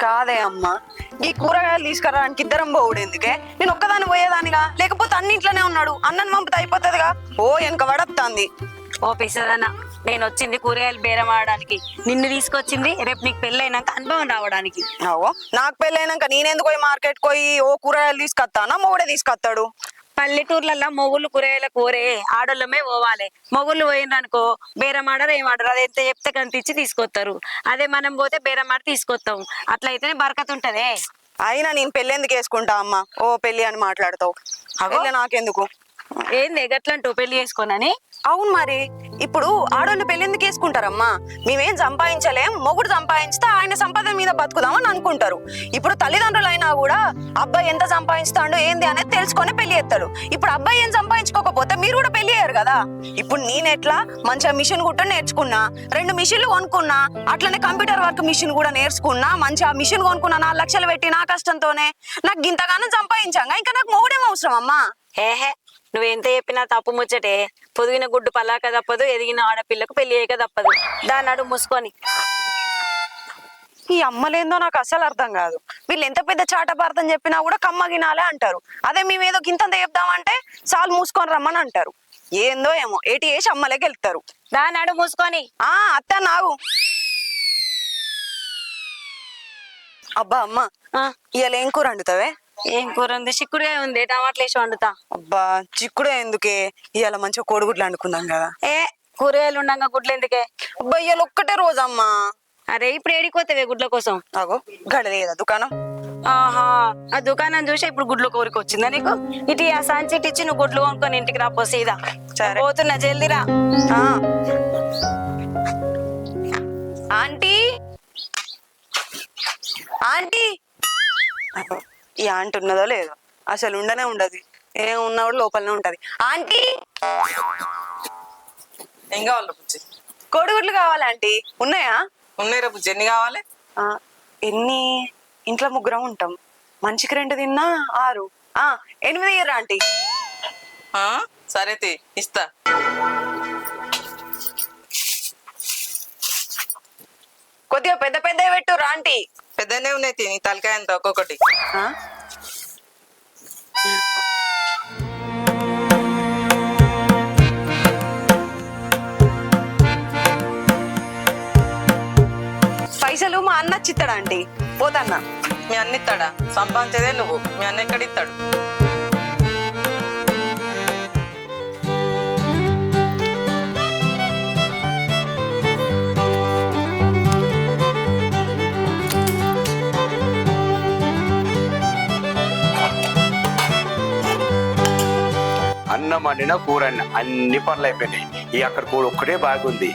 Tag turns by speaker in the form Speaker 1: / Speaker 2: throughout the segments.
Speaker 1: కాదే అమ్మా, ఈ కూరగాయలు తీసుకురావడానికి ఇద్దరం పోవుడు ఎందుకే? నేను ఒక్కదాన్ని పోయేదానిగా, లేకపోతే అన్నింట్లోనే ఉన్నాడు, అన్నం పంపితే అయిపోతుందిగా. ఓ వెనక పడత్తాంది.
Speaker 2: ఓ పిసదన్న, నేను వచ్చింది కూరగాయలు బేరం ఆడడానికి, నిన్ను తీసుకొచ్చింది రేపు నీకు పెళ్ళైనాక అనుభవం రావడానికి.
Speaker 1: అవో నాకు పెళ్ళైనాక నేనెందుకు పోయి మార్కెట్ పోయి ఓ కూరగాయలు తీసుకొస్తానా? మొగుడే తీసుకొస్తాడు.
Speaker 2: పల్లెటూర్లలో మొగుళ్ళు కూరగాయల కూరే, ఆడోళ్ళమే పోవాలి. మొగుళ్ళు పోయిననుకో బేరం ఆడరు ఏమాడరు, అది ఎంత చెప్తే కనిపించి తీసుకొస్తారు. అదే మనం పోతే బేరం ఆడి తీసుకొస్తాం. అట్లయితేనే బరకత్ ఉంటదే.
Speaker 1: అయినా నేను పెళ్ళి ఎందుకు వేసుకుంటా అమ్మా? ఓ పెళ్ళి అని మాట్లాడతావు, పెళ్ళి నాకెందుకు?
Speaker 2: ఏంది ఎగట్లంటూ పెళ్లి చేసుకోనని?
Speaker 1: అవును మరి, ఇప్పుడు ఆడోళ్ళు పెళ్లి ఎందుకు వేసుకుంటారమ్మా? మేమేం సంపాదించలేం, మొగుడు సంపాదించితే ఆయన సంపాదన మీద బతుకుదామని అనుకుంటారు. ఇప్పుడు తల్లిదండ్రులు అయినా కూడా అబ్బాయి ఎంత సంపాదిస్తాడు ఏంది అనేది తెలుసుకొని పెళ్లి చేస్తాడు. ఇప్పుడు అబ్బాయి ఏం సంపాదించుకోకపోతే మీరు కూడా పెళ్లి అయ్యారు కదా. ఇప్పుడు నేనెట్లా మంచిగా మిషన్ కుట్ట నేర్చుకున్నా, 2 మిషన్లు కొనుక్కున్నా, అట్లనే కంప్యూటర్ వర్క్ మిషన్ కూడా నేర్చుకున్నా, మంచిగా మిషన్ కొనుక్కున్నా, 4 లక్షలు పెట్టి నా కష్టంతోనే. నాకు ఇంతగానో సంపాదించాగా, ఇంకా నాకు మొగుడేం అవసరం అమ్మా?
Speaker 2: ఏహే, నువ్వెంత చెప్పినా తప్పు ముచ్చటే. పొదిగిన గుడ్డు పలాక తప్పదు, ఎదిగిన ఆడపిల్లకు పెళ్లి చేయక తప్పదు. దాన్ని అడుగు మూసుకొని.
Speaker 1: ఈ అమ్మలేందో నాకు అసలు అర్థం కాదు. వీళ్ళు ఎంత పెద్ద చాటపార్థం చెప్పినా కూడా కమ్మగినాలే అంటారు. అదే మేమేదో గింతంత చెప్దామంటే చాలు మూసుకొని రమ్మని అంటారు. ఏందో ఏమో ఏటి వేసి అమ్మలేకి వెళ్తారు.
Speaker 2: దాన్ని అడుగు మూసుకొని.
Speaker 1: అత్త నాగు. అబ్బా అమ్మ, ఇవాళ ఏం కూర వండుతావే?
Speaker 2: ఏం కూర ఉంది? చిక్కుడుగా ఉంది, టమాటాలు వేసి వండుతా.
Speaker 1: అబ్బా చిక్కుడే ఎందుకే, ఇవాళ మంచిగా కోడిగుడ్లు వండుకుందాం కదా.
Speaker 2: కూరగాయలు ఉండగా గుడ్లు ఎందుకే?
Speaker 1: అబ్బా ఇవాళ ఒక్కటే రోజమ్మా.
Speaker 2: అరే ఇప్పుడు ఏడిపోతావే గుడ్ల కోసం?
Speaker 1: అగో గడలేదా దుకాణం?
Speaker 2: ఆహా, ఆ దుకాణం చూసి ఇప్పుడు గుడ్లు కోరిక వచ్చిందా నీకు? ఇటు ఆ సంచి ఇచ్చి నువ్వు గుడ్లు కొనుక్కొని ఇంటికి రాపో సీదా.
Speaker 1: సరే
Speaker 2: పోతున్నా, జల్దిరా.
Speaker 1: Aunty, aunty. ఈ ఆంటీ ఉన్నదో లేదో, అసలు ఉండనే ఉండదు. ఏం ఉన్నా కూడా లోపలనే ఉంటది. ఆంటీ,
Speaker 3: ఏం కావాలి బుజ్జి?
Speaker 1: కోడిగుడ్లు కావాలి ఆంటీ. ఉన్నాయా?
Speaker 3: ఉన్నాయిరా బుజ్జి. ఎన్ని కావాలి?
Speaker 1: ఎన్ని? ఇంట్లో ముగ్గురం ఉంటాం, మంచికి 2 తిన్నా 6. 8 ఇయ్యరా ఆంటీ.
Speaker 3: సరే ఇస్తా.
Speaker 1: కొద్దిగా పెద్ద పెద్ద పెట్టురా ఆంటీ.
Speaker 3: పెద్దనే ఉన్నాయి, నీ తలకాయ ఎంత ఒక్కొక్కటి.
Speaker 1: పైసలు మా అన్న చిత్తాడా ఆంటీ? పోతన్నా.
Speaker 3: మీ అన్న ఇస్తాడా? సంపాదించేదే నువ్వు, మీ అన్న ఎక్కడ ఇస్తాడు?
Speaker 4: అన్నం వండినా కూర అన్ని పనులు అయిపోయినాయి. ఈ అక్కడ కూడా ఒక్కటే బాగుంది.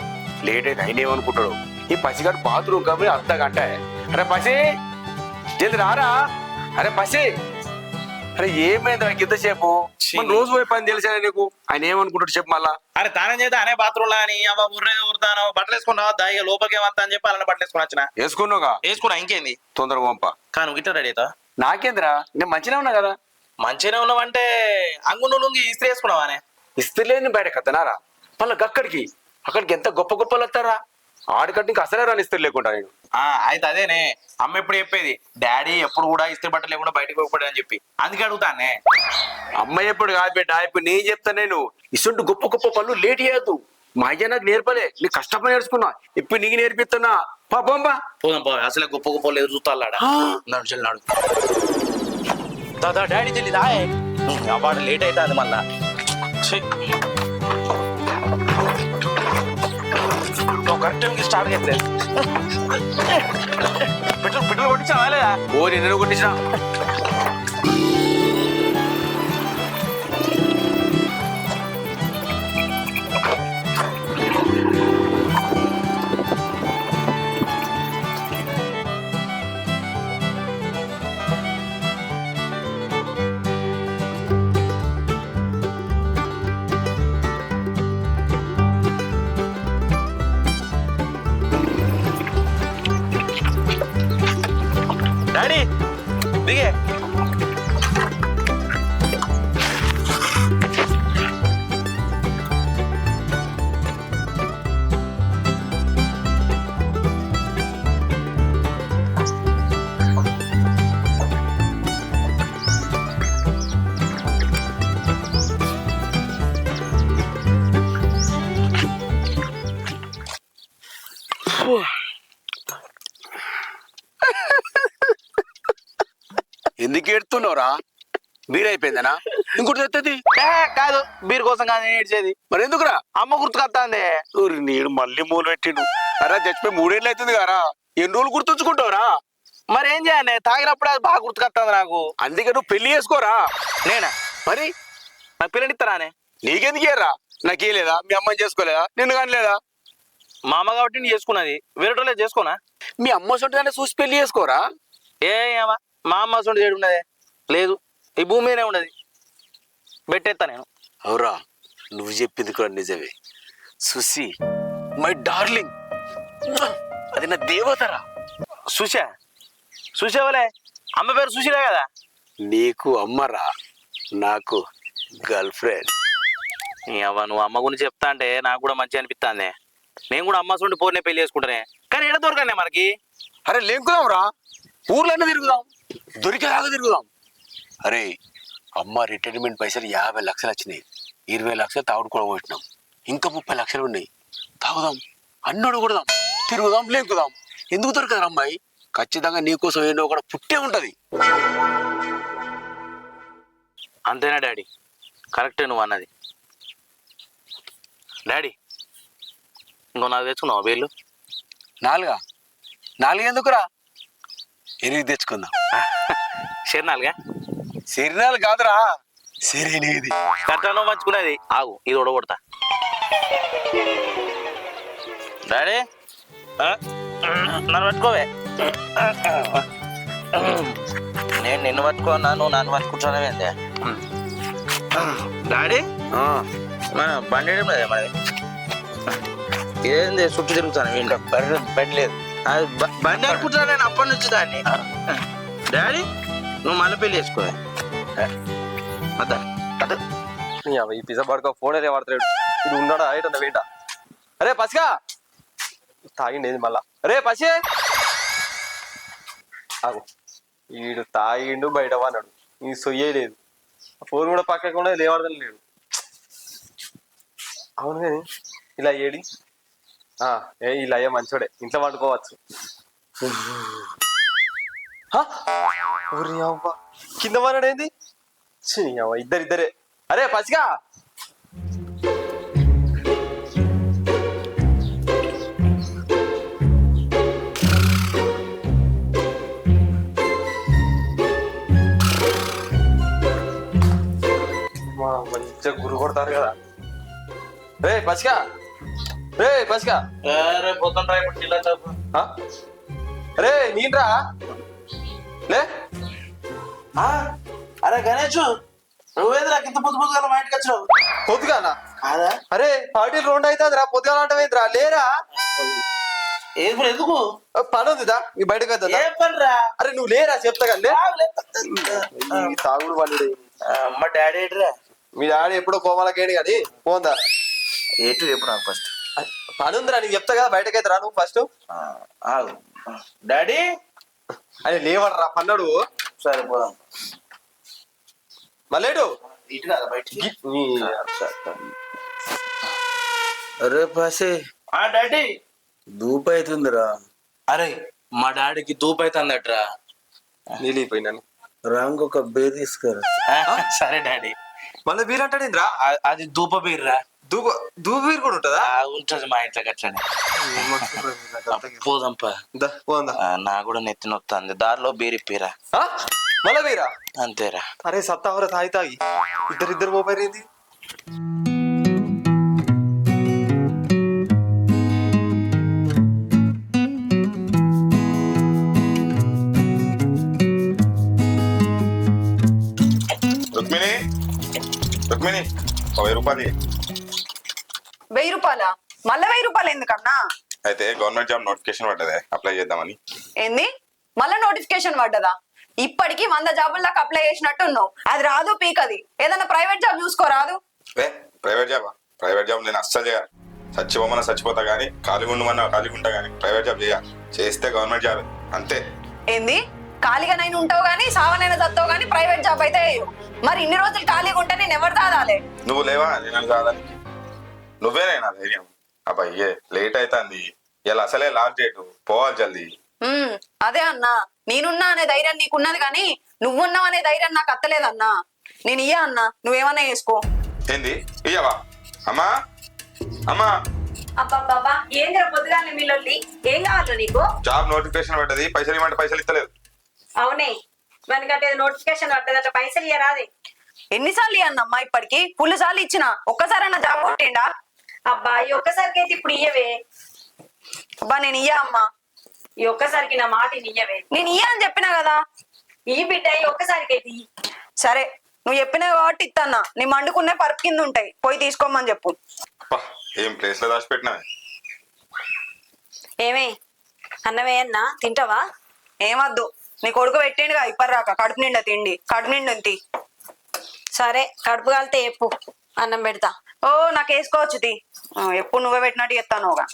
Speaker 4: లేట్ అయితే ఆయన ఏమనుకుంటాడు? ఈ పసిగాడు బాత్రూమ్ కాబట్టి అర్ధగంట. అరే పసి, జల్ది రారా. అరే పసి, అరే ఏమైంది నాకు ఇంతసేపు? రోజు పోయి పని తెలిసా నీకు? ఆయన ఏమనుకుంటాడు చెప్పు మళ్ళా.
Speaker 5: అరే తానం చేద్దా అనే బాత్రూమ్ లా అని అవ్వ ఊరుతాను. బట్టలు వేసుకున్నావు దాయిగా లోపలికి ఏమంతా అని చెప్పి అలానే బట్టలు వేసుకుని వచ్చిన.
Speaker 4: వేసుకున్నావుగా?
Speaker 5: వేసుకున్నా, ఇంకేంది
Speaker 4: తొందరగా పంప.
Speaker 5: కానీ నువ్వు గిట్ట రెడీ అవుతా?
Speaker 4: నాకేంద్రా, నేను మంచిగా ఉన్నా కదా.
Speaker 5: మంచిగానే ఉన్నావంటే అంగును లుంగి ఇస్త్రీ వేసుకున్నావానే?
Speaker 4: ఇస్త్రీ లేని బయట కత్తనారా మళ్ళీ అక్కడికి ఎంత గొప్ప గొప్పలు వస్తారా? ఆడికంటే ఇంకా అసలే రాని ఇస్త్రీ లేకుండా నేను.
Speaker 5: అయితే అదేనే అమ్మ ఎప్పుడు చెప్పేది, డాడీ ఎప్పుడు కూడా ఇస్త్రీ బట్టలు లేకుండా బయటకు పోకూడదు అని చెప్పి. అందుకే అడుగుతానే.
Speaker 4: అమ్మాయి ఎప్పుడు కాదు బిడ్డ, ఇప్పుడు నేను చెప్తాను. నేను ఇసుంటి గొప్ప గొప్ప పనులు లేట్ చేయద్దు. మా అయ్య నాకు నేర్పలే, నీకు కష్టపడి నేర్చుకున్నా, ఇప్పుడు నీకు నేర్పిస్తున్నా. పాపంబా
Speaker 5: పోదాం పో, అసలే గొప్ప గొప్పలు ఎదురుతాడు. దాదా డాడీ తెలీదా? వాడు లేట్ అవుతుంది మళ్ళా. కరెక్ట్ స్టార్ట్ చేస్తే పెట్రోల్ కొట్టించా లేదా?
Speaker 4: ఓ నేను కొట్టించిన.
Speaker 5: డాడీ దిగే.
Speaker 4: ఎందుకు ఏడుతున్నావురా? బీరైపోయిందనా? ఇంకోటి తెత్తది.
Speaker 5: కాదు బీర్ కోసం కాదు నేను ఏడ్చేది.
Speaker 4: మరి ఎందుకురా?
Speaker 5: అమ్మ గుర్తుకొస్తాంది.
Speaker 4: నేను మళ్ళీ మూలు పెట్టిండు. అరా చచ్చిపోయి 3 ఏళ్ళు అవుతుంది కారా, ఎన్ని రోజులు గుర్తుంచుకుంటావురా?
Speaker 5: మరి ఏం చేయాలి? తాగినప్పుడు అది బాగా గుర్తుకొస్తుంది నాకు.
Speaker 4: అందుకే నువ్వు పెళ్లి చేసుకోరా.
Speaker 5: నేనా?
Speaker 4: మరి
Speaker 5: నాకు పిల్లని ఇస్తారానే?
Speaker 4: నీకెందుకు ఏరా? నాకే లేదా? మీ అమ్మని చేసుకోలేదా? నిన్ను కానీ లేదా?
Speaker 5: మా అమ్మ కాబట్టి నేను చేసుకున్నది, వేరేటోళ్ళే చేసుకోనా?
Speaker 4: మీ అమ్మ సొంతగానే చూసి పెళ్లి చేసుకోరా.
Speaker 5: ఏమా మా అమ్మ సొంత ఏడు ఉన్నదే లేదు, ఈ భూమి మీదనే ఉన్నది. పెట్టేస్తా నేను.
Speaker 4: అవురా, నువ్వు చెప్పింది కూడా నిజమే. సుసి మై డార్లింగ్, అది నా దేవతరా.
Speaker 5: సుషా? సుషేవలే? అమ్మ పేరు సుశీలే కదా?
Speaker 4: నీకు అమ్మరా, నాకు గర్ల్ ఫ్రెండ్.
Speaker 5: అవ్వ నువ్వు అమ్మ గురించి చెప్తా అంటే నాకు కూడా మంచిగా అనిపిస్తుంది. నేను కూడా అమ్మ సొంటి పోరునే పెళ్లి చేసుకుంటానే, కానీ ఎడ దొరకనే మనకి.
Speaker 4: అరే లేకుదాం రా, ఊర్లోనే తిరుగుదాం, దొరికేలాగా తిరుగుదాం. అరే అమ్మ రిటైర్మెంట్ పైసలు 50 లక్షలు వచ్చినాయి. 20 లక్షలు తాగుడు కూడా కొట్టినాం, ఇంకా 30 లక్షలు ఉన్నాయి. తాగుదాం, అన్నోడు కొడదాం, తిరుగుదాం, లేకుదాం. ఎందుకు దొరకదు అమ్మాయి? ఖచ్చితంగా నీకోసం ఏంటో కూడా పుట్టే ఉంటది.
Speaker 5: అంతేనా డాడీ? కరెక్టే నువ్వు అన్నది. డాడీ ఇంకో నాకు తెచ్చుకున్నావు వీళ్ళు?
Speaker 4: 4 ఎందుకురా, 8 తెచ్చుకుందాం.
Speaker 5: నాలుగా?
Speaker 4: సిరినాలు కాదురా, సిరేనేది.
Speaker 5: కట్టాను మంచుకునేది. ఆగు ఇది ఓడగొడతా. డాడీ నన్ను పట్టుకోవే. నేను నిన్ను పట్టుకోన్నా, నువ్వు నన్ను పట్టుకుంటానే. డాడీ మన బండి మనది ఏంది చుట్టూ తిరుగుతాను. ఇంకా బండి లేదు, బండి అనుకుంటున్నా నేను అప్పటి నుంచి దాన్ని. డాడీ నువ్వు మళ్ళీ పెళ్లి చేసుకోవే. అదా
Speaker 6: ఈ పిజ్జా పడుకో ఫోన్ అయితే వాడతాడు. ఇది ఉన్నాడా ఐటమ్ వేట. అరే పసిగా తాగిండేది మళ్ళా. అరే పసి ఆగు, ఈడు తాగిండు బయట వాడినాడు, ఈ సొయ్యలేదు. ఫోన్ కూడా పక్కకుండా లేవాడదని లేడు. అవును కానీ ఇలా ఏడి ఇలా అయ్యే మంచోడే, ఇంట్లో వండుకోవచ్చు. కింద వాడాడేంది? ఇద్దరే. అరే పసిగా మంచిగా గురు కొడతారు కదా. రే పసిగా, రే పసిగా, రే నీన్రా లే.
Speaker 5: అరే గణేష్ నువ్వేంద్రా ఇంత పొద్దు పొద్దుగా మా ఇంటికి వచ్చినావు?
Speaker 6: పొద్దుగానా? అరే పార్టీలు 2 అవుతుంది రా, పొద్దుగా అంటవేంద్రా? లేరా
Speaker 5: ఏం ఎందుకు
Speaker 6: పని ఉందిదా మీ బయటకు వద్దా?
Speaker 5: ఏం పనిరా?
Speaker 6: అరే నువ్వు లేరా చెప్తా కానీ తాగుడు పనుడు.
Speaker 5: మా డాడీ ఏంటిరా?
Speaker 6: మీ డాడీ ఎప్పుడో కోమాలకేడు కానీ పోందా
Speaker 5: ఏంటి చెప్పు నాకు ఫస్ట్.
Speaker 6: పని ఉందిరా నీకు చెప్తా కదా, బయటకైతే రా నువ్వు ఫస్ట్.
Speaker 5: డాడీ
Speaker 6: అరే లేవడరా పన్నాడు.
Speaker 5: సరే పోదాం.
Speaker 6: మళ్ళేటు
Speaker 5: ఇటు కదా బయటికి. అరే పాసే డాడీ
Speaker 7: దూపు అవుతుందిరా.
Speaker 5: అరే మా డాడీకి దూపు అవుతుందట్రా.
Speaker 6: నీళ్ళిపోయినాను.
Speaker 7: రంగు ఒక బేర్ తీసుకురా.
Speaker 5: సరే డాడీ.
Speaker 6: మళ్ళీ బీర్ అంటాడేంద్రా?
Speaker 5: అది దూప బీర్రా.
Speaker 6: దూపు బీర్ కూడా ఉంటుందా?
Speaker 5: ఉంటుంది మా ఇంట్లో అట్లనే. పోదాంపా.
Speaker 6: పోందా.
Speaker 5: నా కూడా నెత్తి నొత్తుంది, దారిలో బీర్ ఇప్పిరా.
Speaker 6: మళ్ళీ బీరా?
Speaker 5: అంతేరా.
Speaker 6: అరే సత్తావరా తాగి ఇద్దరు పోపోయింది.
Speaker 8: రుక్మిణి, రుక్మిణి 1000 రూపాయలు.
Speaker 1: 1000 రూపాయలా? మళ్ళీ 1000 రూపాయలు ఎందుకన్నా?
Speaker 8: అయితే గవర్నమెంట్ జాబ్ నోటిఫికేషన్ పడ్డదే, అప్లై చేద్దామని.
Speaker 1: ఏంది మళ్ళా నోటిఫికేషన్ పడ్డదా? ఇప్పటికి 100 జాబులకు అప్లై చేసినట్టు ఉన్నావు. అది రాదు పీకది. ఏదన్నా ప్రైవేట్ జాబ్ చూసుకోరాదు?
Speaker 8: ప్రైవేట్ జాబా? ప్రైవేట్ జాబ్ నేను అస్సలు చేయాలి. చచ్చిపోమన్నా చచ్చిపోతా గానీ, ఖాళీగా ఉండమన్నా ఖాళీగా ఉంటా గానీ ప్రైవేట్ జాబ్ చేయాలి. చేస్తే గవర్నమెంట్ జాబ్ అంతే.
Speaker 1: ఏంది ఖాళీగానైనా ఉంటావు గానీ సావనైనా చస్తావు గానీ ప్రైవేట్ జాబ్ అయితే వేయవు. మరి ఇన్ని రోజులు ఖాళీగా ఉంటే నేను ఎవరు దాదాలే?
Speaker 8: నువ్వు లేవా? నేను కాదని నువ్వేనా ధైర్యం? అబ్బాయ్యే లేట్ అవుతుంది, ఇలా అసలే లాస్ట్ డేట్, పోవాలి జల్దీ.
Speaker 1: అదే అన్నా, నేనున్నా అనే ధైర్యం నీకున్నది కానీ నువ్వున్నావు అనే ధైర్యం నాకు అత్తలేదన్నా. నేను ఇయ్యా అన్నా, నువ్వేమన్నా చేసుకో.
Speaker 8: ఏంది ఇయ్యవా? అమ్మా అమ్మా,
Speaker 2: అబ్బాబ్బా ఏంద్ర పొద్దుగానే మీలొల్లి? ఏం కావాలి నీకు?
Speaker 8: జాబ్ నోటిఫికేషన్ పడ్డది, పైసలు ఇవ్వమంటే పైసలు ఇస్తలేదు.
Speaker 2: అవునే మనకంటే నోటిఫికేషన్ పట్టదట, పైసలు ఇయ్యరాదే.
Speaker 1: ఎన్నిసార్లు ఇయ్యన్నమ్మా? ఇప్పటికి ఫుల్ సార్లు ఇచ్చిన, ఒక్కసారన్నా జాబ్ కొట్టిండా?
Speaker 2: అబ్బా ఈ ఒక్కసారికి అయితే ఇప్పుడు ఇయ్యవే.
Speaker 1: అబ్బా నేను ఇయ్యా అమ్మా,
Speaker 2: ఈ ఒక్కసారికి నా మాట ఇయ్యవే.
Speaker 1: నేను ఇయ్యా అని చెప్పినా కదా.
Speaker 2: ఈ బిడ్డ ఈ ఒక్కసారికి అయితే ఇయ్యి.
Speaker 1: సరే నువ్వు చెప్పినావు కాబట్టి ఇత్తన్నా. నీ మండుకునే పరుపు కింద ఉంటాయి, పోయి తీసుకోమని చెప్పు.
Speaker 8: అబ్బా, ఏం ప్లేస్ లో దాచిపెట్టినా.
Speaker 2: ఏమే అన్నమే అన్నా తింటావా?
Speaker 1: ఏమద్దు, నీ కొడుకు పెట్టిండుగా ఇప్పటిరాక కడుపు నిండా తిండి, కడుపు నిండు తింటి.
Speaker 2: సరే కడుపు కాలితే చెప్పు, అన్నం పెడతా.
Speaker 1: ఓ నాకు వేసుకోవచ్చు తి, ఎప్పుడు నువ్వే పెట్టినట్టు చెప్తానుగా.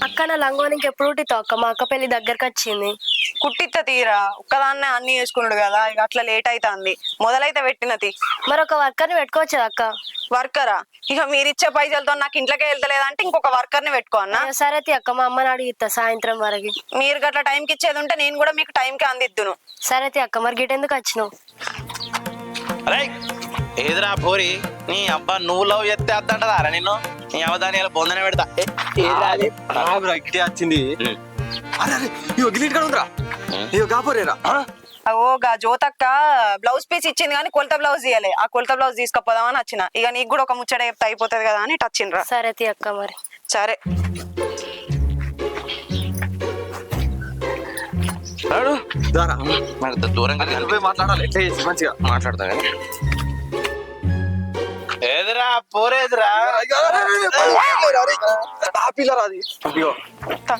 Speaker 9: అక్క నా లంగోనికి ఎప్పుడు కుట్టితావు అక్క? మా అక్క పెళ్లి దగ్గరకు వచ్చింది.
Speaker 1: కుట్టిత్త తీరా, ఒక్కదాన్నే అన్ని వేసుకున్నాడు కదా, ఇక అట్లా లేట్ అవుతుంది. మొదలైతే పెట్టినది.
Speaker 9: మరొక వర్కర్ని పెట్టుకోవచ్చు అక్క?
Speaker 1: వర్కరా? ఇక మీరిచ్చే పైసలతో నాకు ఇంట్లోకే వెళ్తలేదంటే ఇంకొక వర్కర్ని పెట్టుకో అన్నా.
Speaker 9: సరే అక్క, మా అమ్మని అడిగిస్తా సాయంత్రం వరకు.
Speaker 1: మీరు గట్లా టైంకి ఇచ్చేది ఉంటే నేను కూడా మీకు టైంకి అందిద్దును.
Speaker 9: సరే అక్క, మరి గిట్ ఎందుకు వచ్చినావు?
Speaker 5: అరే ఏదిరా పోరి, నీ అబ్బా నువ్వు లవ్ చేస్తే అద్దంటదారా నిన్ను? నీ అవదాని బొందనే పెడతా.
Speaker 6: ఇటే వచ్చింది. అరే అరే ఇగో గిల్లి ఇక్కడ ఉందిరా, ఇగో కాపోరేరా.
Speaker 1: ఓ గా జ్యోతక్క బ్లౌజ్ పీస్ ఇచ్చింది కానీ కొలత బ్లౌజ్ ఇయ్యలే. ఆ కొలత బ్లౌజ్ తీసుకుపోదామని వచ్చిన. ఇక నీకు కూడా ఒక ముచ్చట చెప్తే అయిపోతుంది కదా అని టచ్చిండ్రా.
Speaker 9: సరే అక్క మరి.
Speaker 1: సరే
Speaker 5: దూరంగా
Speaker 6: మాట్లాడాలి ఎట్లా చేసి మంచిగా
Speaker 5: మాట్లాడతా కానీ. ఏదిరా పోరేదిరా?
Speaker 6: పిల్లరా అది. ఇగో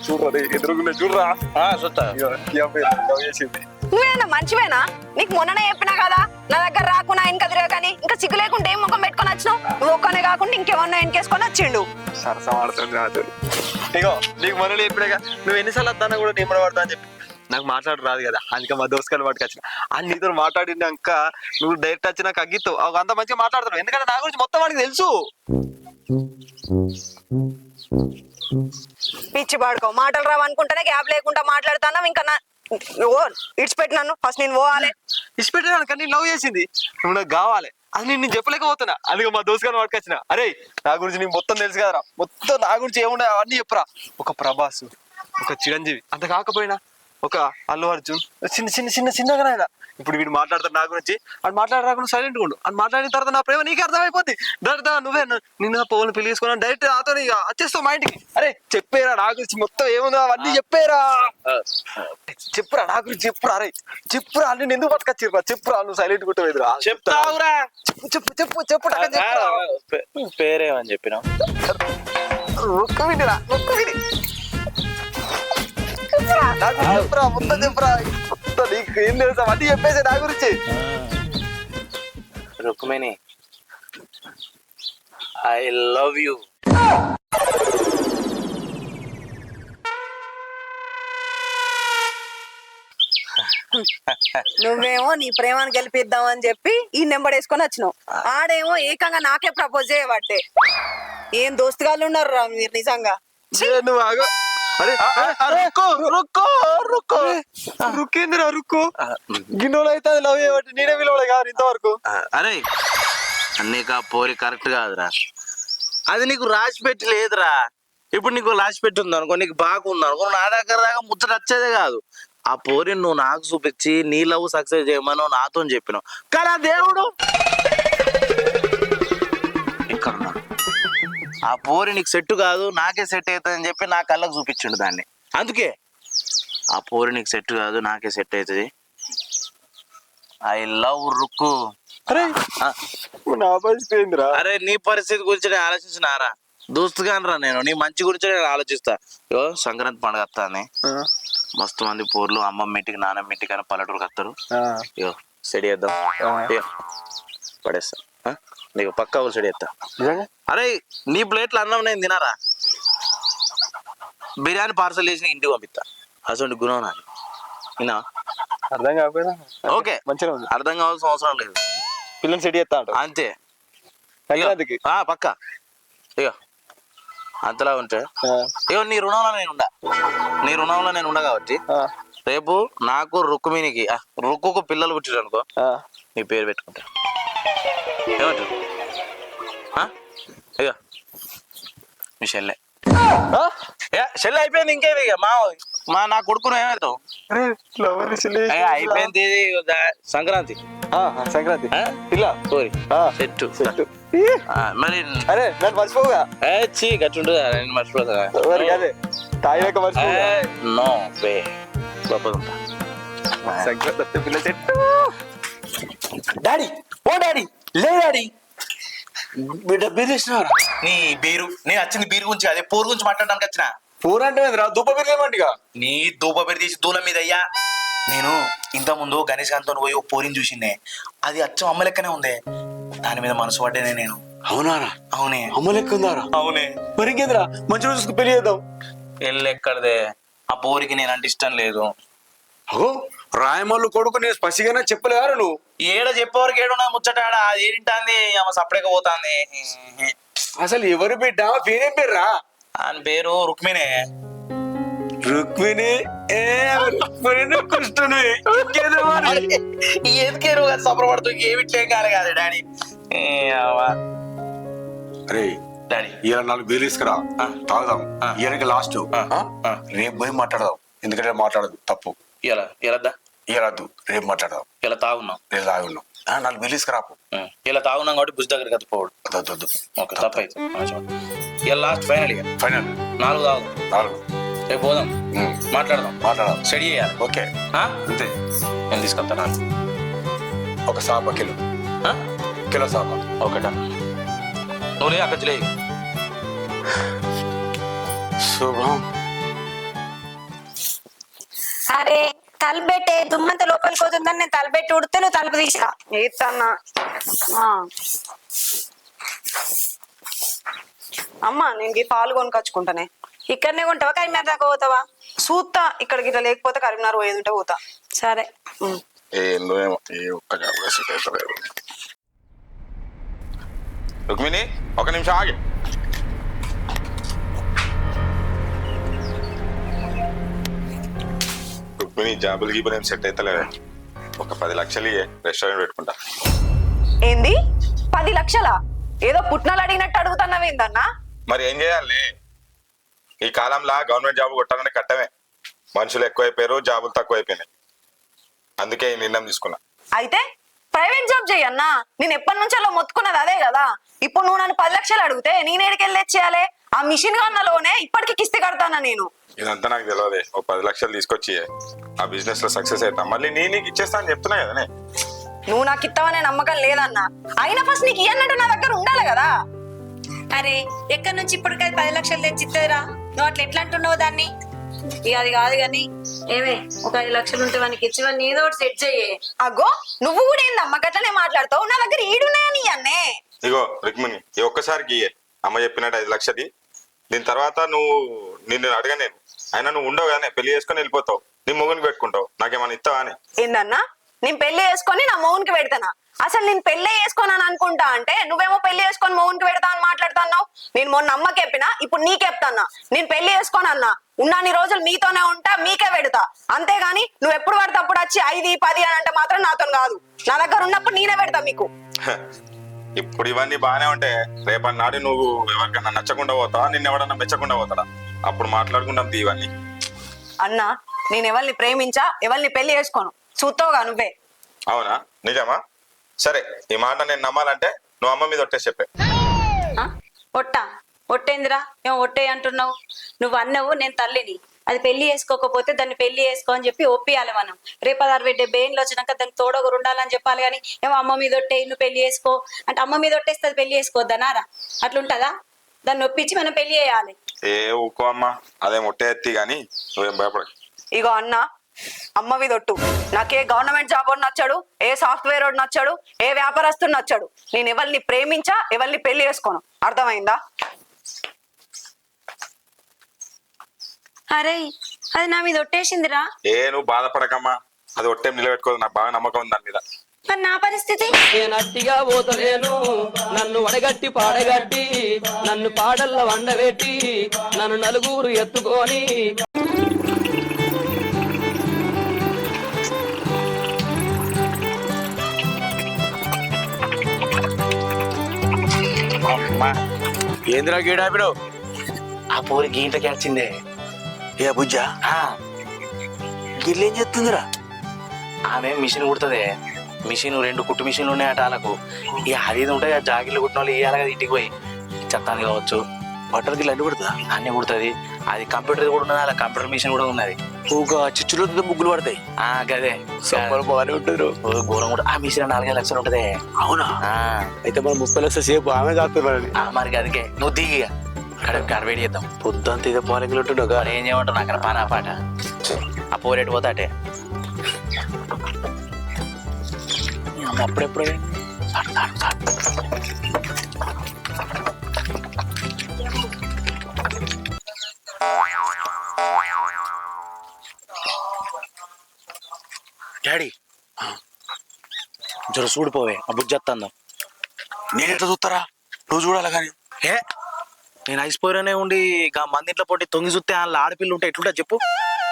Speaker 6: చూడరా ఎదురుగుండే చూడరా.
Speaker 5: చూస్తా.
Speaker 6: చేసింది.
Speaker 1: నువ్వేనా మంచివేనా? నీకు మొన్ననే చెప్పినా కదా నా దగ్గర రాకున్నా ఇంకా తిరగని. ఇంకా సిగ్గు లేకుండా ఏం ముఖం పెట్టుకొని వచ్చినావు? నువ్వు ఒక్కనే కాకుండా ఇంకేమన్నా వెనకేసుకొని వచ్చిండు.
Speaker 6: సరసమాడుతుంది నాతో. ఇగో నీకు మనలో ఎప్పుడేగా నువ్వు ఎన్నిసార్లు వద్దానా కూడా నేను పడతా అని చెప్పి నాకు మాట్లాడు రాదు కదా, అందుకే మా దోస్తులు పట్టుకొచ్చిన. అని నీతో మాట్లాడినాక నువ్వు డైరెక్ట్ వచ్చి నాకు అగ్గిస్తావు. అంత మంచిగా మాట్లాడుతున్నావు, ఎందుకంటే నా గురించి మొత్తం వాడికి తెలుసు.
Speaker 1: పిచ్చి పాడుకో, మాటలు రావు అనుకుంటేనే గ్యాప్ లేకుండా మాట్లాడుతాను. ఇంకా ఇడిచిపెట్టినాను ఫస్ట్ నేను పోవాలి.
Speaker 6: ఇష్టపెట్టాను కానీ లవ్ చేసింది, నువ్వు నాకు కావాలి. అది నేను చెప్పలేకపోతున్నా, అందుకే మా దోస్తుగాని పట్టుకొచ్చిన. అరే నా గురించి నీకు మొత్తం తెలుసు కదరా, మొత్తం నా గురించి ఏమున్నాయి అవన్నీ చెప్పురా. ఒక ప్రభాస్, ఒక చిరంజీవి, అంత కాకపోయినా ఒక అల్లు అర్జున్, చిన్న చిన్న చిన్న చిన్నగా ఆయన. ఇప్పుడు వీడు మాట్లాడతాడు నా గురించి, అది మాట్లాడరాకుండా సైలెంట్ ఉండు. అది మాట్లాడిన తర్వాత నా ప్రేమ నీకు అర్థమైపోద్ది. దాంట్లో నువ్వే నిన్న పోలను పెళ్లి చేసుకున్నా డైరెక్ట్ నాతో వచ్చేస్తావు మా ఇంటికి. అరే చెప్పేరా నా గురించి మొత్తం ఏముందో అవన్నీ చెప్పేరా. చెప్పురా నా గురించి చెప్పురా. అరే చెప్పురా, నేను ఎందుకు పట్టుకొచ్చిరా చెప్పురా. నువ్వు సైలెంట్ కొట్టవేదిరా.
Speaker 5: చెప్తావురా.
Speaker 6: చెప్పు చెప్పు చెప్పు.
Speaker 5: పేరేమని చెప్పినావు?
Speaker 6: ఒక్క వినిరా, ఒక్క విని చెప్పురా, మొత్తం చెప్పురా. నీకు ఏం తెలుసా అవన్నీ చెప్పేసి నా గురించి.
Speaker 5: Rukmini, I love you.
Speaker 1: నువ్వేమో నీ ప్రేమను గెలిపిద్దామని చెప్పి ఈ నెంబర్ వేసుకొని వచ్చినావు. ఆడేమో ఏకంగా నాకే ప్రపోజ్ చేయబట్టే. ఏం దోస్తుగాళ్ళు ఉన్నారు రా మీరు నిజంగా.
Speaker 6: నువ్వు ఆగు. అరే రుక్కేందిరా రుక్కు? గిన్నెలు అయితే అది లవ్ చేయబట్టి నేనే పిలవలే కాదు ఇంతవరకు.
Speaker 5: అరే నీకు ఆ పోరి కరెక్ట్ కాదురా, అది నీకు రాసి పెట్టి లేదురా. ఇప్పుడు నీకు రాసి పెట్టి ఉంది అనుకో, నీకు బాగుంది అనుకో, నా దగ్గర దాకా ముచ్చట వచ్చేదే కాదు. ఆ పోరిని నువ్వు నాకు చూపించి నీ లవ్ సక్సెస్ చేయమని నాతో చెప్పినావు, కానీ ఆ దేవుడు ఇక్కడ ఉన్నాడు. ఆ పోరి నీకు సెట్ కాదు, నాకే సెట్ అవుతుంది అని చెప్పి నా కళ్ళకు చూపించిండు దాన్ని. అందుకే ఆ పోరి నీకు సెట్ కాదు, నాకే సెట్ అవుతుంది. I love Rukku.
Speaker 6: అరే నా పరిస్థితి ఏందిరా?
Speaker 5: అరే నీ పరిస్థితి గురించి నేను ఆలోచించినారా? దోస్తుగానరా నేను, నీ మంచి గురించి నేను ఆలోచిస్తా. ఇగో సంక్రాంతి పండుగ వస్తాను, మస్తు మంది పోర్లు అమ్మమ్మ ఇంటికి నాన్నమ్మ ఇంటికి అని పల్లెటూరుకి వస్తారు. ఇగో సెడి చేద్దాం, పడేస్తా. నీకు పక్కా ఊరు సెడి చేస్తా. అరే నీ ప్లేట్లు అన్నం నేను తినారా? బిర్యానీ పార్సల్ చేసి ఇంటికి పంపిస్తా. అసలు గుణం నాది. వినా?
Speaker 6: అర్థం కాకపోయినా
Speaker 5: ఓకే,
Speaker 6: మంచిగా ఉంది.
Speaker 5: అర్థం కావాల్సిన అవసరం లేదు.
Speaker 6: పిల్లలు సెట్ చేస్తా
Speaker 5: అంతే
Speaker 6: సంక్రాంతికి
Speaker 5: పక్కా. ఇక అంతలా ఉంటే ఏమో నీ రుణంలో నేను ఉండా కాబట్టి రేపు నాకు రుక్మిణికి రుక్కుకు పిల్లలు పుట్టిరు అనుకో నీ పేరు పెట్టుకుంటా ఏమంటారు ఇక మీ చెల్లె చెల్లె అయిపోయింది ఇంకేమి ఇక మా నా కొడుకును ఏమవుతావు అయిపోయింది సంక్రాంతి
Speaker 6: సంక్రాంతి
Speaker 5: ఆ?
Speaker 6: ఇలా
Speaker 5: కోరి
Speaker 6: ఆ,
Speaker 5: చెట్టు
Speaker 6: చెట్టు.
Speaker 5: మరి
Speaker 6: అరే నన్ను మర్చిపోగా
Speaker 5: గట్టుండదా నేను మర్చిపోతా
Speaker 6: ఎవరికి అదే తాగినాక మర్చిపోగా
Speaker 5: నో వే గొప్పదంతా
Speaker 6: సంక్రాంతి వస్తే పిల్ల చెట్టు
Speaker 5: డాడీ ఓ డాడీ లే డాడీ బిడ్డ బీరు ఇచ్చినారా నీ బీరు నేను వచ్చింది బీరు గురించి అదే పోరు గురించి మాట్లాడడానికి వచ్చిన
Speaker 6: పూర అంటే దుబ్బ పెరిగేమంటిగా
Speaker 5: నీ దూప పెరి తీసి దూలం మీద అయ్యా నేను ఇంత ముందు గణేష్ గాంతో పోయి ఓ పోరిని చూసిండే అది అచ్చం అమ్మ లెక్కనే ఉంది దాని మీద మనసు పడ్డానే నేను
Speaker 4: అవునారా
Speaker 5: అవునే
Speaker 4: అమ్మ లెక్క ఉందారా
Speaker 5: అవునే
Speaker 6: మరి ఇంకేంద్రా మంచి రోజు చూసుకుని పెళ్లి చేద్దాం
Speaker 5: ఎల్లు ఎక్కడదే ఆ పోరికి నేనంటే ఇష్టం లేదు
Speaker 4: అగో రాయమల్లు కొడుకు నేను పసిగానే చెప్పలేవారు నువ్వు
Speaker 5: ఏడ చెప్పేవరకు ఏడున్నా ముచ్చటాడ అది ఏంటాంది ఆమె సపరేట్గా పోతాంది
Speaker 4: అసలు ఎవరు బిడ్డ పేరేం పేర్రా
Speaker 5: ఆయన పేరు రుక్మిణే
Speaker 4: రుక్మిణి రుక్మిణి కృష్ణుని ఇంకేదో మరి.
Speaker 5: ఎందుకేరు సపరపడుతూ ఏమిట్లేం కాదు కాదు డాడీ
Speaker 4: అరే
Speaker 5: డాడీ
Speaker 4: ఇలా 4 బీర్లు తీసుకురా తాగుదాం ఈయనకి లాస్ట్ రేపు పోయి మాట్లాడదాం ఎందుకంటే మాట్లాడదు తప్పు
Speaker 5: ఇలా ఇలాద్దా
Speaker 4: ఇయరద్దు రేపు మాట్లాడదాం
Speaker 5: ఇలా తాగున్నాం
Speaker 4: రేపు తాగున్నాం 4 బీర్లు తీసుకురాపు
Speaker 5: ఇలా తాగున్నాం కాబట్టి బుజ్ దగ్గరికి అతుపోవడు
Speaker 4: వద్దు
Speaker 5: ఓకే తప్పైతే ఇలా లాస్ట్ ఫైనల్ ఇక
Speaker 4: ఫైనల్
Speaker 5: 4 తాగు
Speaker 4: 4
Speaker 5: రేపు పోదాం మాట్లాడదాం
Speaker 4: మాట్లాడదాం
Speaker 5: స్టడీ చేయాలి
Speaker 4: ఓకే అంతే
Speaker 5: నేను తీసుకొస్తాను
Speaker 4: ఒక సాప కిలో సాప
Speaker 5: ఓకేటా నువ్వు లే అక్కడ లే
Speaker 4: శుభం
Speaker 2: అరే తలబెట్టే దుమ్మంత లోపలికి పోతుందని నేను తలబెట్టి ఉడితే నువ్వు తలుపు తీసిరా
Speaker 1: ఏతన్నా అమ్మా నేను ఈ పాలు కొనుకొచ్చుకుంటానే
Speaker 2: ఇక్కడనే ఉంటావా కరీంనగర్ దాకా పోతావా
Speaker 1: చూస్తా ఇక్కడికి ఇట్లా లేకపోతే కరీంనగర్ పోయేది ఉంటే పోతా
Speaker 2: సరే
Speaker 8: ఏందో ఏమో ఏ ఒక్క రుక్మిణి ఒక నిమిషం ఆగి రుక్మిణి జాబులు గీబులు ఏం సెట్ అవుతలేవే ఒక 10 లక్షలు రెస్టారెంట్ పెట్టుకుంటా
Speaker 1: ఏంది 10 లక్షలా ఏదో పుట్నాలు అడిగినట్టు అడుగుతున్నావేందన్నా
Speaker 8: మరి ఏం చేయాలి ఈ కాలంలో గవర్నమెంట్ జాబ్ కొట్టాలంటే కట్టమే మనుషులు ఎక్కువైపోయారు జాబులు తక్కువ అయిపోయినాయి అందుకే ఈ నిర్ణయం తీసుకున్నా
Speaker 1: అయితే ప్రైవేట్ జాబ్ చెయ్యన్నా నేను ఎప్పటి నుంచో మొత్తుకున్నది అదే కదా ఇప్పుడు నువ్వు నన్ను 10 లక్షలు అడిగితే నేనేడికెళ్ళి తెచ్చేయాలి ఆ మిషన్ గన్నలోనే ఇప్పటికి కిస్తీ కడతానా నేను
Speaker 8: ఇదంతా నాకు తెలియదే ఓ 10 లక్షలు తీసుకొచ్చి ఆ బిజినెస్ లో సక్సెస్ అవుతా మళ్ళీ నీకు ఇచ్చేస్తా అని చెప్తున్నా కదనే
Speaker 1: నువ్వు నాకు ఇస్తావనే నమ్మకం లేదన్నా అయినా ఫస్ట్ నీకు ఇయ్యన్నట్టు నా దగ్గర ఉండాలి కదా
Speaker 2: అరే ఎక్కడి నుంచి ఇప్పుడు 10 లక్షలు తెచ్చిస్తారా నువ్వు అట్లా ఎట్లా అంటున్నావు దాన్ని ఇక అది కాదు కానీ ఏమే ఒక 5 లక్షలు ఉంటే వానికి ఇచ్చివన్నీ ఏదో ఒకటి సెట్ చెయ్యి
Speaker 1: అగో నువ్వు కూడా ఏందమ్మా గట్లనే మాట్లాడతావు నా దగ్గర ఈడున్నాయని అన్నే
Speaker 8: ఇగో రుక్మిణి ఈ ఒక్కసారికి ఇయ్యే అమ్మ చెప్పినట్టు 5 లక్షది దీని తర్వాత నిన్ను అడగా నేను అయినా నువ్వు ఉండవు కానీ పెళ్లి చేసుకొని వెళ్ళిపోతావు నీ మొగుని పెట్టుకుంటావు నాకేమన్నా ఇస్తావా అని
Speaker 1: ఏందన్నా నేను పెళ్లి చేసుకొని నా మౌన్కి పెడతానా అసలు నేను పెళ్లి చేసుకోనని అనుకుంటా అంటే నువ్వేమో పెళ్లి చేసుకొని మౌన్కి పెడతా అని మాట్లాడుతున్నావు నేను మొన్న అమ్మకి చెప్పినా ఇప్పుడు నీకెప్తాన్నా నేను పెళ్లి చేసుకొని అన్నా ఉన్నన్ని రోజులు మీతోనే ఉంటా మీకే పెడతా అంతేగాని నువ్వు ఎప్పుడు పడితే అప్పుడు వచ్చి 5, 10 అని అంటే మాత్రం నాతో కాదు నా దగ్గర ఉన్నప్పుడు నేనే పెడతా మీకు
Speaker 8: ఇప్పుడు ఇవన్నీ బాగానే ఉంటాయి రేపటి నాడు నువ్వు ఎవరికన్నా నచ్చకుండా పోతావా నిన్ను ఎవడన్నా మెచ్చకుండా పోతాడా అప్పుడు మాట్లాడుకుంటాం ఇవన్నీ
Speaker 1: అన్నా నేను ఎవరిని ప్రేమించా ఎవరిని పెళ్లి చేసుకోను చూస్తావుగా నువ్వే
Speaker 8: అవునా నిజమా సరే ఈ మాట నేను నమ్మాలంటే నువ్వు అమ్మ మీద ఒట్టేసి చెప్పే
Speaker 2: ఒట్టేందిరా ఏమో ఒట్టే అంటున్నావు నువ్వు అన్నావు నేను తల్లిని అది పెళ్లి చేసుకోకపోతే దాన్ని పెళ్లి చేసుకో అని చెప్పి ఒప్పియాలి మనం రేపు 60, 70 ఏళ్ళు వచ్చినాక దానికి తోడొకరు ఉండాలని చెప్పాలి కానీ ఏమో అమ్మ మీద ఒట్టే నువ్వు పెళ్లి చేసుకో అంటే అమ్మ మీద ఒట్టేస్తే అది పెళ్లి చేసుకోవద్దనారా అట్లుంటదా దాన్ని ఒప్పించి మనం పెళ్లి చేయాలి
Speaker 8: ఏ ఊకో అమ్మ అదే ముట్టే ఎత్తి గాని నువ్వేం భయపడ
Speaker 1: ఇగో అన్న అమ్మ మీద ఒట్టు నాకే గవర్నమెంట్ జాబ్ వాడు నచ్చాడు ఏ సాఫ్ట్వేర్ వాడు నచ్చాడు ఏ వ్యాపారస్తుడు నచ్చాడు నేను ఎవరిని ప్రేమించా ఎవరిని పెళ్లి చేసుకోను అర్థమైందా
Speaker 2: అరే అది నా మీద ఒట్టేసిందిరా
Speaker 8: నువ్వు బాధపడకమ్మా అది ఒట్టేం నిలబెట్టుకోదు నాకు బాగా నమ్మకం ఉంది దాని మీద
Speaker 2: మరి నా పరిస్థితి?
Speaker 10: నేనట్టిగా పోతలేను, నన్ను వడగట్టి పాడగట్టి, నన్ను పాడల్ల వండబెట్టి, నన్ను నలుగురు ఎత్తుకొని.
Speaker 4: ఏందిరా గీడాపిడు?
Speaker 5: ఆ పోరి గీంటకి వచ్చిందే.
Speaker 4: ఏ బుజ్జా గిల్లేం చెప్తుందిరా?
Speaker 5: ఆమె మిషన్ కుడుతుంది. మిషన్ 2 కుట్టు మిషన్లు ఉన్నాయట వాళ్ళకు. ఇక అది ఇది ఉంటాయి, ఆ జాకెట్లు కుట్టిన వాళ్ళు ఇవ్వాలి కదా ఇంటికి పోయి. చెత్తాన్ని కావచ్చు,
Speaker 4: బట్టలకి అడ్డు కుడుతుందా?
Speaker 5: అన్ని కుడుతుంది. అది కంప్యూటర్ కూడా ఉన్నది, అలా కంప్యూటర్ మిషన్ కూడా ఉన్నది.
Speaker 4: ఒక చిచ్చులో ముగ్గులు పడతాయి.
Speaker 5: గదే
Speaker 4: సమ్మర్ బాగానే ఉంటారు.
Speaker 5: ఘోరం కూడా. ఆ మిషన్ 4-5 లక్షలు ఉంటది.
Speaker 4: అవునా? అయితే మనం 30 లక్షల సేపు ఆమె కాస్తున్నారని.
Speaker 5: మరి అందుకే నువ్వు దిగి కడవేడి చేద్దాం.
Speaker 4: పొద్దుంత ఇదే పాలకులు ఉంటుండగా
Speaker 5: మరి ఏం చేయమంటావు? నాకు పాన పాట ఆ పోరేటు పోతాటే అప్పుడెప్పుడే డాడీ జర చూడిపోవే, ఆ బుజ్జత్తందాం.
Speaker 4: నేను ఎట్లా చూస్తారా? నువ్వు చూడాలి కానీ.
Speaker 5: ఏ నేను ఐసిపోయినే ఉండి మందింట్లో పోటీ తొంగి చూస్తే అందులో ఆడపిల్లు ఉంటే ఎట్లుంటా చెప్పు?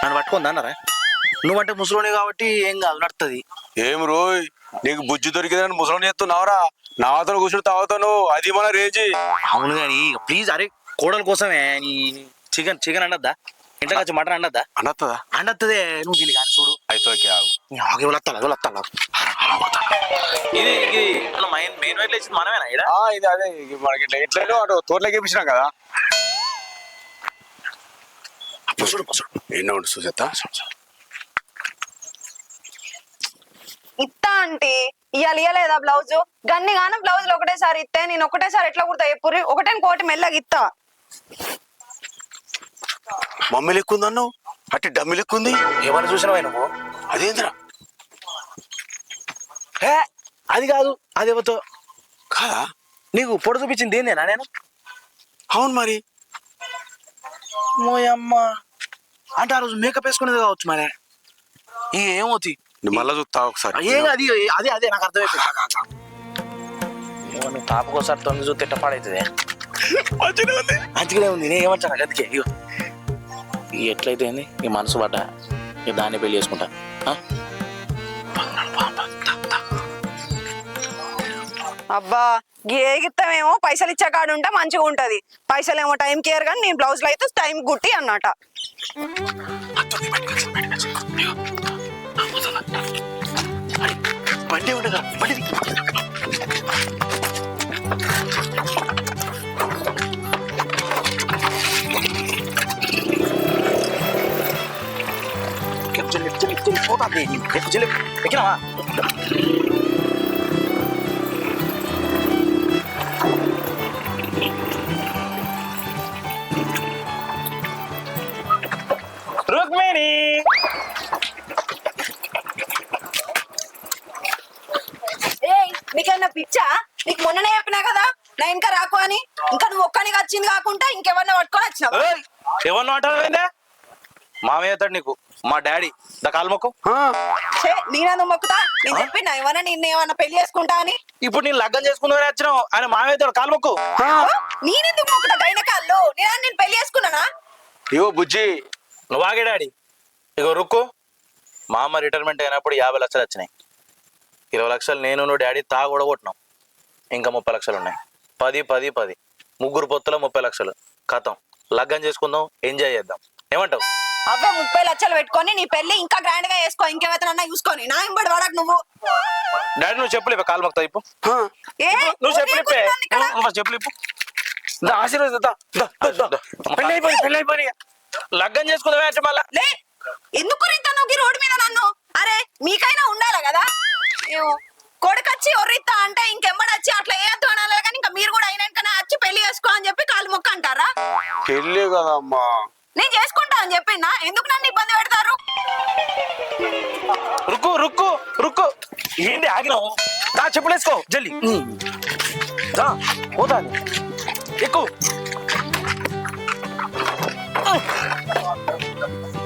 Speaker 5: నన్ను పట్టుకుందా అన్నారా? నువ్వంటే ముసలోని కాబట్టి ఏం కాదు, నడుతుంది.
Speaker 4: ఏం రోయ్, నీకు బుజ్జి దొరికిందని ముసలి చేస్తున్నావురా? నాతో కూర్చుని తాగుతాను, అది మన రేంజి.
Speaker 5: అవును కానీ ప్లీజ్, అరే కోడల కోసమే నీ చికెన్ అండద్దా? ఇంట్లో వచ్చి మటన్ అండద్దా?
Speaker 4: అన్నత్తదా?
Speaker 5: అండత్తదే. నువ్వు దీన్ని కానీ చూడు.
Speaker 4: అయితే ఓకే ఆగు.
Speaker 5: ఇది మెయిన్ వైట్ లేచింది మనమేనా?
Speaker 4: ఇది అదే మనకి ఎట్లయినా అటు తోటలోకి వేపించినాం కదా. ఎన్నో ఉండు చూసేస్తా.
Speaker 1: ఇత్తా అంటే ఇయ్యలేదా బ్లౌజ్? గన్ని గానం బ్లౌజులు ఒకటేసారి ఇస్తే నేను ఒకటేసారి ఎట్లా కుడతా? ఎప్పుడు ఒకటే కోటి మెల్లగా ఇత్తా.
Speaker 4: మమ్మీ లెక్కుందన్ను అట్టి డమ్మి లెక్కుంది.
Speaker 5: ఏమన్నా చూసినావా నువ్వు?
Speaker 4: అదేంద్రా?
Speaker 5: అది కాదు, అదేవతో
Speaker 4: కాదా?
Speaker 5: నీకు పొడ చూపించింది ఏందేనా నేను?
Speaker 4: అవును మరి.
Speaker 5: మోయమ్మ అంటే ఆ రోజు మేకప్ వేసుకునేది కావచ్చు మరి. ఇక ఏమవుతాయి
Speaker 4: మళ్ళా చూస్తా ఒకసారి.
Speaker 5: ఏం అది అదే అదే నాకు అర్థమైపోయింది. నువ్వు తాపకోసారి తొంగి చూస్తే ఎట్ట పాడైతుంది. మంచిగానే ఉంది. నేను ఏమంటాను అందుకే ఇగో ఎట్లయితే ఏంది నీ మనసు పడ్డా ఇక దాన్ని పెళ్లి చేసుకుంటా.
Speaker 1: అబ్బా ఏగిస్తామేమో పైసలు ఇచ్చే కాడు ఉంటే మంచిగా ఉంటది. పైసలు ఏమో టైం కేర్ కానీ నేను బ్లౌజ్ లో అయితే టైం గుట్టి అన్నట.
Speaker 4: బండి ఉండగా బండి
Speaker 5: ఎక్కినావా? రుక్మిణి
Speaker 1: నీకేమన్నా పిచ్చా? నీకు మొన్ననే చెప్పినా కదా నా ఇంకా రాకు అని. ఇంకా నువ్వు ఒక్కనికి వచ్చింది కాకుండా ఇంకెవరిని పట్టుకొని వచ్చినావు.
Speaker 5: ఎవరిని అంటారు? మామయ్య అవుతాడు నీకు, మా డాడీ ద కాలుమొక్కు.
Speaker 1: నేనందుకు మొక్కుతా? నేను చెప్పినా ఏమన్నా నిన్ను ఏమన్నా పెళ్లి చేసుకుంటా అని?
Speaker 5: ఇప్పుడు నేను లగ్గం చేసుకుందామని వచ్చినావు, ఆయన మామయ్య అవుతాడు కాలుమొక్కు.
Speaker 1: నేనెందుకు మొక్కుతా? గైన కాళ్ళు నేను పెళ్లి చేసుకున్నానా?
Speaker 4: ఇగో బుజ్జి
Speaker 5: నువ్వు ఆగే డాడీ. ఇగో రుక్కు, మా అమ్మ రిటైర్మెంట్ అయినప్పుడు 50 లక్షలు వచ్చినాయి. 20 లక్షలు నేను నువ్వు డాడీ కూడా కొట్టినాం. ఇంకా 30 లక్షలు ఉన్నాయి. 10 10 10 ముగ్గురు పొత్తులో 30 లక్షలు. కథం లగ్గం చేసుకుందాం, ఎంజాయ్ చేద్దాం. ఏమంటావు?
Speaker 1: అవ్వ 30 లక్షలు పెట్టుకొని నీ పెళ్లి ఇంకా గ్రాండ్ గా చేసుకో. ఇంకేమైనా చూసుకొని నా ఇంబడి వాడకు నువ్వు.
Speaker 5: డాడీ నువ్వు చెప్పులు కాలు మొక్తా ఇప్పు.
Speaker 1: ఏ
Speaker 5: నువ్వు చెప్పులు ఇప్పే. చెప్పులు ఇప్పు. ఆశీర్వాద లగ్గం చేసుకుందామే అంటే మళ్ళా
Speaker 1: లే. ఎందుకు రీతాను రోడ్డు మీద నన్ను? అరే మీకైనా ఉండాలి కదా. కొడుకొచ్చి ఒర్రిస్తా అంటే ఇంకెమ్మడొచ్చి అట్లా వేయద్దు అనాలి కానీ ఇంకా మీరు కూడా అయినాకనే వచ్చి పెళ్లి చేసుకో అని చెప్పి కాలు మొక్క అంటారా?
Speaker 4: పెళ్ళే కదమ్మా.
Speaker 1: నేను చేసుకుంటా అని చెప్పిందా? ఎందుకు నన్ను ఇబ్బంది పెడతారు?
Speaker 5: రుక్కు రుక్కు రుక్కు ఏంటి ఆగినావు? దా చెప్పులేసుకో జల్లి. పోతా ఎక్కువ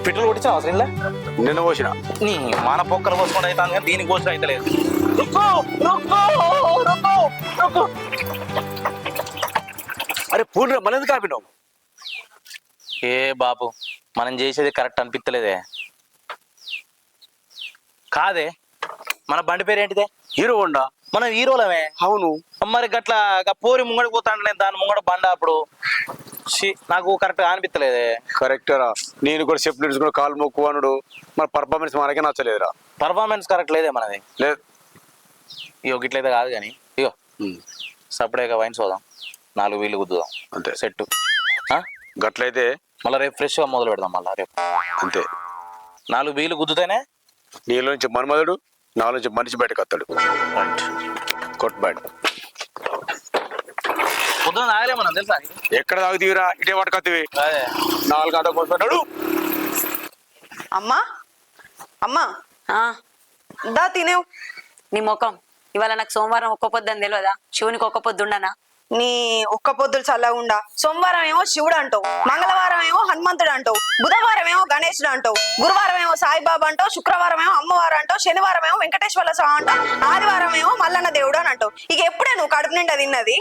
Speaker 5: పెట్రోల్ కొట్టించా అవసరం ఇలా.
Speaker 4: నిన్న పోసిన
Speaker 5: నీ మన పొక్కలు పోసుకుంటే అవుతాను కానీ దీనికి పోసిన అయితే లేదు. రుక్కో రుక్కో రుక్కో రుక్కో.
Speaker 4: అరే పూర్ణ మన ఎందుకు ఆపినావు?
Speaker 5: ఏ బాబు మనం చేసేది కరెక్ట్ అనిపిస్తలేదే. కాదే మన బండి పేరు ఏంటిదే?
Speaker 4: Hero Honda.
Speaker 5: మనం హీరోలమే.
Speaker 4: అవును.
Speaker 5: మరి గట్లా పోరి ముంగడికి పోతాను నేను దాని ముంగడ బండ అప్పుడు నాకు కరెక్ట్ గా అనిపిస్తలేదే.
Speaker 4: కరెక్టరా, నేను కూడా చెప్పు నిడుచుకుని కాలు మొక్కు అనుడు మన పర్ఫార్మెన్స్ మనకే నచ్చలేదురా.
Speaker 5: పర్ఫార్మెన్స్ కరెక్ట్ లేదే మనది.
Speaker 4: లేదు
Speaker 5: ఇగో గిట్లయితే కాదు కానీ ఇగో సపరేట్గా వైన్ చూద్దాం, 4 వీళ్ళు గుద్దుదాం
Speaker 4: అంతే.
Speaker 5: సెట్
Speaker 4: గట్లయితే
Speaker 5: మళ్ళీ రేపు ఫ్రెష్గా మొదలు పెడదాం. మళ్ళీ రేపు
Speaker 4: అంతే.
Speaker 5: 4 వీళ్ళు గుద్దుతేనే
Speaker 4: నీలో నుంచి మన్మధుడు, నాలో నుంచి మనిషి బయటకు వస్తాడు. కొట్ బయట
Speaker 5: పొద్దున తాగలే మనం తెలుసా?
Speaker 4: ఎక్కడ తాగుతీవిరా, ఇటే పట్టుకొత్తివి.
Speaker 5: అదే
Speaker 4: 4 గంటలకు కొట్టుకుంటాడు.
Speaker 1: అమ్మా అమ్మా
Speaker 2: ఆ,
Speaker 1: దా తినేవు.
Speaker 2: నీ ముఖం ఇవాళ నాకు సోమవారం ఒక్క పొద్దు అని తెలియదా? శివునికి ఒక్క పొద్దు ఉండనా?
Speaker 1: నీ ఒక్క పొద్దులు చల్లగుండా. సోమవారం ఏమో శివుడు అంటావు, మంగళవారం ఏమో హనుమంతుడు అంటావు, బుధవారం ఏమో గణేశుడు అంటావు, గురువారం ఏమో సాయిబాబా అంటావు, శుక్రవారం ఏమో అమ్మవారు అంటావు, శనివారం ఏమో వెంకటేశ్వర స్వామి అంటావు, ఆదివారం ఏమో మల్లన్న దేవుడు అని అంటావు. ఇక ఎప్పుడే నువ్వు కడుపు నిండా తిన్నది?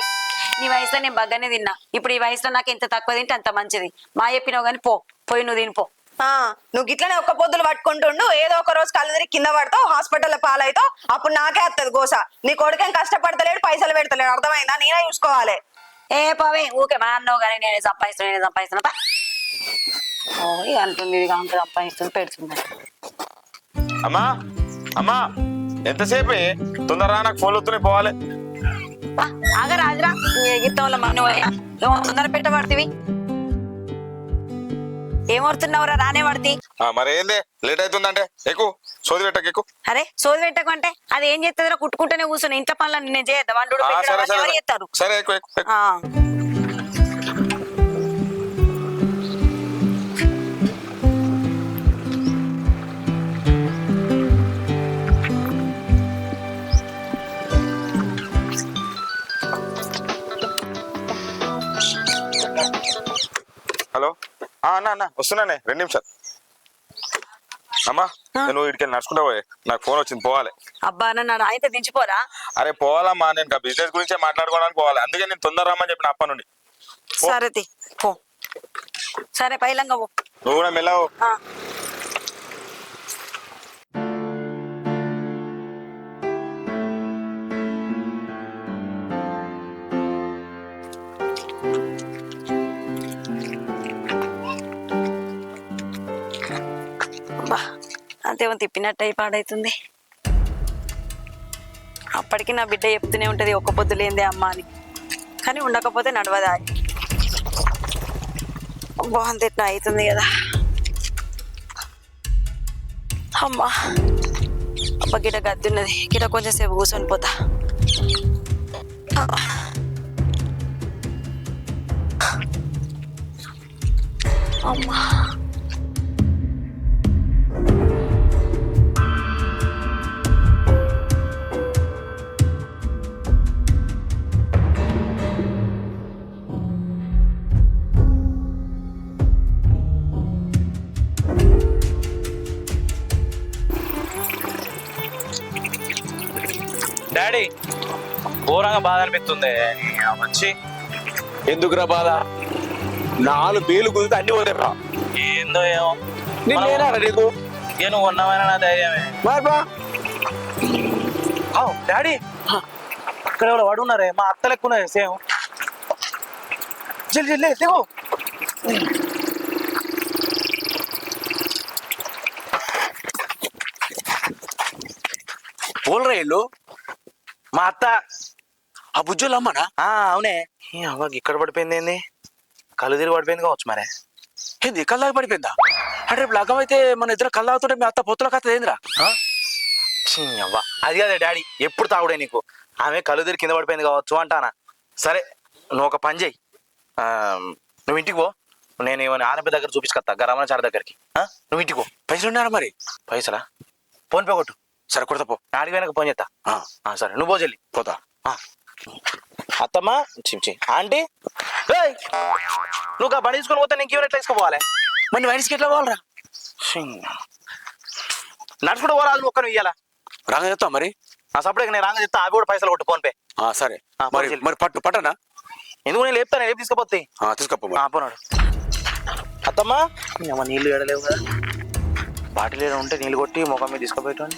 Speaker 2: నీ వయసులో నేను బగ్గనే తిన్నా. ఇప్పుడు ఈ వయసులో నాకు ఎంత తక్కువ తింటే అంత మంచిది. మా చెప్పినావు కానీ పోయి నువ్వు తినిపో.
Speaker 1: నువ్వు గిట్లనే ఒక్క పొద్దులు పట్టుకుంటుండు, ఏదో ఒక రోజు కళ్ళు తిరిగి కింద పడతావు, హాస్పిటల్లో పాలవుతావు, అప్పుడు నాకే వస్తుంది గోస. నీ కొడుకేం కష్టపడతలేడు, పైసలు పెడతలేడు, అర్థమైందా? నేనే చూసుకోవాలి.
Speaker 2: ఏ పవే ఊకే మా అన్నావు కానీ నేనే సంపాదిస్తున్నా ఇక అంటుంది, ఇది అంత సంపాదిస్తుంది పెడుతుంది.
Speaker 8: అమ్మా అమ్మా ఎంతసేపు తొందరరా, నాకు ఫోన్లు వస్తున్నాయి, పోవాలి.
Speaker 2: ఆగరాజరా ఎగిత్తంలో మన తొందర పెట్టబడుతుంది. ఏమవుతున్నావురా? రానే పడుతుంది.
Speaker 8: మరి ఏంది లేట్ అవుతుందంటే ఎక్కువ సోది పెట్టకు ఎక్కువ.
Speaker 2: అరే సోది పెట్టకుంటే అది ఏం చేస్తుందిరా? కుట్టుకుంటూనే కూర్చుని ఇంట్లో పనులు నేను చేయద్దా? వండు
Speaker 8: సరే సరే
Speaker 2: ఎవరు చేస్తారు?
Speaker 8: సరే ఎక్కువ ఎక్కువ. హలో అన్న అన్న వస్తున్నానే 2 నిమిషాలు. అమ్మా నేను ఇక్కడికి నడుచుకుంటా పోయే, నాకు ఫోన్ వచ్చింది, పోవాలి.
Speaker 2: అబ్బా నన్ను అయితే దించిపోరా?
Speaker 8: అరే పోవాలమ్మా, నేను బిజినెస్ గురించే మాట్లాడుకోవడానికి పోవాలి, అందుకే నేను తొందర రమ్మని చెప్పిన అప్ప నుండి.
Speaker 2: సరే పో. సరే పైలంగా పో.
Speaker 8: నువ్వు కూడా మెల్లవు.
Speaker 2: అంతేమో తిప్పినట్టు అయి పాడైతుంది. అప్పటికి నా బిడ్డ చెప్తూనే ఉంటది ఒక్క పొద్దు లేదే అమ్మ అని, కానీ ఉండకపోతే నడవదా. బాగుంది ఎట్లా అవుతుంది కదా. అమ్మా అబ్బ గిడ గద్దున్నది, గిడ కొంచెం సేపు కూర్చొని పోతా. అమ్మా
Speaker 5: డాడీ ఘోరంగా బాధ అనిపిస్తుంది వచ్చి.
Speaker 4: ఎందుకురా బాధ? 4 బీలు కుదిరితే అన్ని పోతాయిరా.
Speaker 5: ఏందో ఏమో
Speaker 4: నేనేనా నీకు
Speaker 5: ఇక నువ్వు ఉన్నమైనా నా ధైర్యమే. డాడీ అక్కడ ఎవరు పడున్నారే, మా అత్త లెక్కున్నది సేమ్. జల్ది జల్ది దిగు.
Speaker 4: పోలరా ఇల్లు?
Speaker 5: మా అత్త.
Speaker 4: ఆ బుజ్జోళ్ళు అమ్మనా?
Speaker 5: అవునే. అవ్వకి ఇక్కడ పడిపోయింది ఏంది? కళ్ళు తిరిగి పడిపోయింది కావచ్చు మరే.
Speaker 4: ఏంది కళ్ళాగా పడిపోయిందా? అంటే రేపు లగ్గం అయితే మన ఇద్దరు కళ్ళు అవుతుంటే మీ అత్త పొత్తుల కథ ఏందిరా?
Speaker 5: అవ్వ అది కాదే డాడీ, ఎప్పుడు తాగుడే నీకు. ఆమె కళ్ళు తిరిగి కింద పడిపోయింది కావచ్చు అంటానా. సరే నువ్వు ఒక పని చేయి, నువ్వు ఇంటికి పో, నేను ఏమైనా ఆర్ఎంపీ దగ్గర చూపించుకొస్తా, రమణాచారి దగ్గరికి. నువ్వు ఇంటికి పో.
Speaker 4: పైసలు ఉన్నారా మరి?
Speaker 5: పైసలా? ఫోన్ పే కొట్టు.
Speaker 4: సరే కొడతా పో.
Speaker 5: నాడికి వెనక ఫోన్ చేస్తా. సరే నువ్వు పో చెల్లి.
Speaker 4: పోతా.
Speaker 5: అత్తమ్మా చిమ్చి ఆంటీ నువ్వు ఆ బండి తీసుకొని పోతే నీకు ఎట్లా తీసుకోపోవాలి?
Speaker 4: మరి వయసుకి ఎట్లా పోవాలరా?
Speaker 5: నడుచుకుంటూ పోరాదు ఒక్క నువ్వు ఇయ్యాలా
Speaker 4: రాగా చెప్తావు మరి.
Speaker 5: ఆ సపరేట్ నేను రాంగ చెప్తా అవి కూడా పైసలు కొట్టు ఫోన్ పే.
Speaker 4: సరే
Speaker 5: ఆ,
Speaker 4: మరి
Speaker 5: పోనీ.
Speaker 4: మరి పట్టనా
Speaker 5: ఎందుకు నేను లేపుతాను రేపు తీసుకుపోతాయి.
Speaker 4: తీసుకపో
Speaker 5: పోనాడు. అత్తమ్మా నీళ్ళు ఏడలేవు కదా, బాటిల్ ఏదో ఉంటే నీళ్ళు కొట్టి ముఖం మీద తీసుకుపోయేటోని.